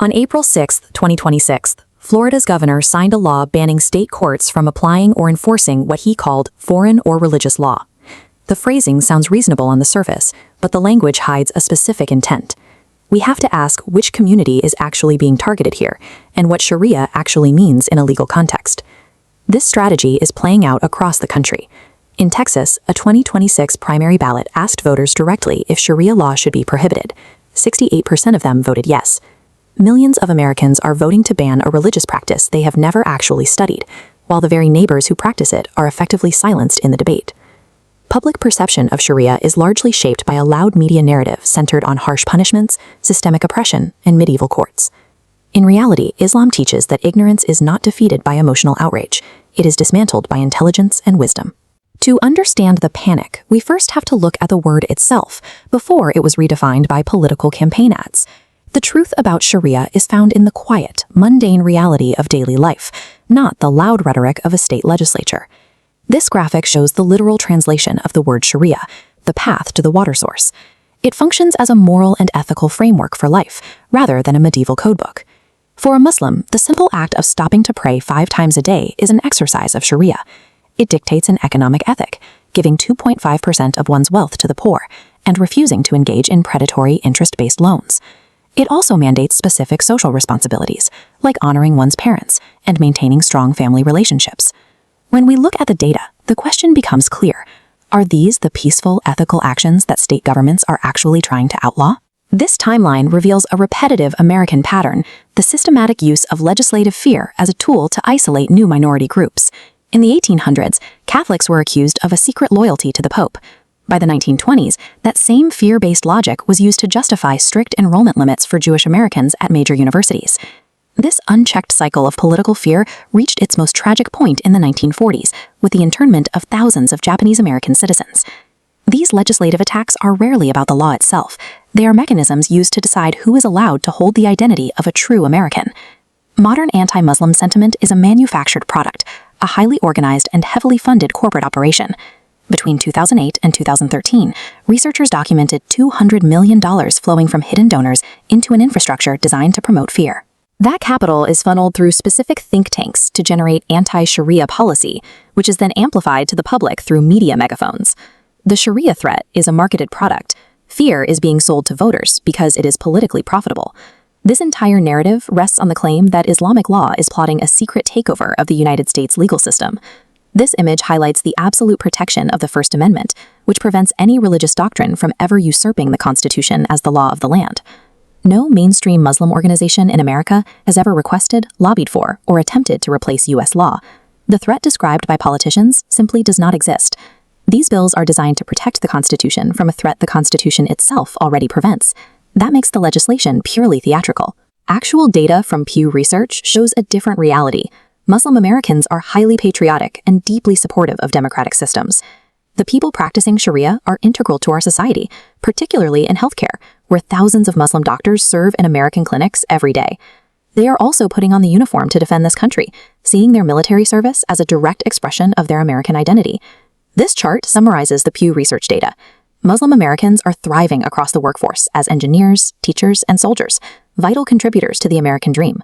On April 6, 2026, Florida's governor signed a law banning state courts from applying or enforcing what he called foreign or religious law. The phrasing sounds reasonable on the surface, but the language hides a specific intent. We have to ask which community is actually being targeted here, and what Sharia actually means in a legal context. This strategy is playing out across the country. In Texas, a 2026 primary ballot asked voters directly if Sharia law should be prohibited. 68% of them voted yes. Millions of Americans are voting to ban a religious practice they have never actually studied, while the very neighbors who practice it are effectively silenced in the debate. Public perception of Sharia is largely shaped by a loud media narrative centered on harsh punishments, systemic oppression, and medieval courts. In reality, Islam teaches that ignorance is not defeated by emotional outrage. It is dismantled by intelligence and wisdom. To understand the panic, we first have to look at the word itself, before it was redefined by political campaign ads. The truth about Sharia is found in the quiet, mundane reality of daily life, not the loud rhetoric of a state legislature. This graphic shows the literal translation of the word Sharia, the path to the water source. It functions as a moral and ethical framework for life, rather than a medieval codebook. For a Muslim, the simple act of stopping to pray 5 times a day is an exercise of Sharia. It dictates an economic ethic, giving 2.5% of one's wealth to the poor, and refusing to engage in predatory interest-based loans. It also mandates specific social responsibilities, like honoring one's parents and maintaining strong family relationships. When we look at the data, the question becomes clear. Are these the peaceful, ethical actions that state governments are actually trying to outlaw? This timeline reveals a repetitive American pattern, the systematic use of legislative fear as a tool to isolate new minority groups. In the 1800s, Catholics were accused of a secret loyalty to the Pope. By the 1920s, that same fear-based logic was used to justify strict enrollment limits for Jewish Americans at major universities. This unchecked cycle of political fear reached its most tragic point in the 1940s, with the internment of thousands of Japanese American citizens. These legislative attacks are rarely about the law itself. They are mechanisms used to decide who is allowed to hold the identity of a true American. Modern anti-Muslim sentiment is a manufactured product, a highly organized and heavily funded corporate operation. Between 2008 and 2013, researchers documented $200 million flowing from hidden donors into an infrastructure designed to promote fear. That capital is funneled through specific think tanks to generate anti-Sharia policy, which is then amplified to the public through media megaphones. The Sharia threat is a marketed product. Fear is being sold to voters because it is politically profitable. This entire narrative rests on the claim that Islamic law is plotting a secret takeover of the United States legal system. This image highlights the absolute protection of the First Amendment, which prevents any religious doctrine from ever usurping the Constitution as the law of the land. No mainstream Muslim organization in America has ever requested, lobbied for, or attempted to replace U.S. law. The threat described by politicians simply does not exist. These bills are designed to protect the Constitution from a threat the Constitution itself already prevents. That makes the legislation purely theatrical. Actual data from Pew Research shows a different reality. Muslim Americans are highly patriotic and deeply supportive of democratic systems. The people practicing Sharia are integral to our society, particularly in healthcare, where thousands of Muslim doctors serve in American clinics every day. They are also putting on the uniform to defend this country, seeing their military service as a direct expression of their American identity. This chart summarizes the Pew Research data. Muslim Americans are thriving across the workforce as engineers, teachers, and soldiers, vital contributors to the American dream.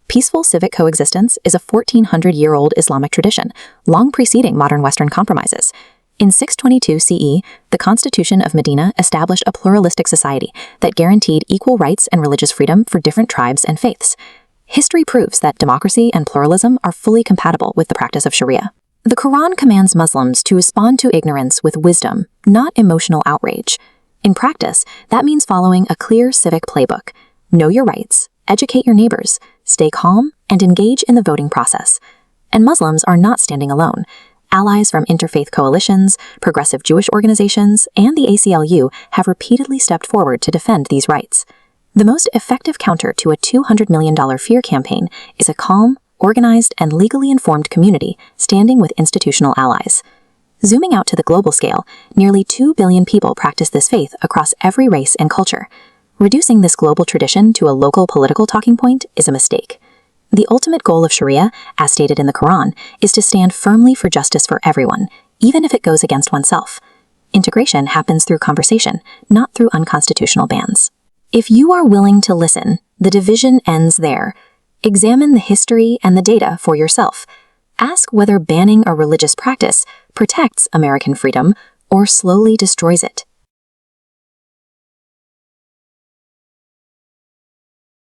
Peaceful civic coexistence is a 1400-year-old Islamic tradition, long preceding modern Western compromises. In 622 CE, the Constitution of Madinah established a pluralistic society that guaranteed equal rights and religious freedom for different tribes and faiths. History proves that democracy and pluralism are fully compatible with the practice of Sharia. The Quran commands Muslims to respond to ignorance with wisdom, not emotional outrage. In practice, that means following a clear civic playbook. Know your rights, educate your neighbors, stay calm, and engage in the voting process. And Muslims are not standing alone. Allies from interfaith coalitions, progressive Jewish organizations, and the ACLU have repeatedly stepped forward to defend these rights. The most effective counter to a $200 million fear campaign is a calm, organized, and legally informed community standing with institutional allies. Zooming out to the global scale, nearly 2 billion people practice this faith across every race and culture. Reducing this global tradition to a local political talking point is a mistake. The ultimate goal of Sharia, as stated in the Quran, is to stand firmly for justice for everyone, even if it goes against oneself. Integration happens through conversation, not through unconstitutional bans. If you are willing to listen, The division ends there. Examine the history and the data for yourself. Ask whether banning a religious practice protects American freedom or slowly destroys it.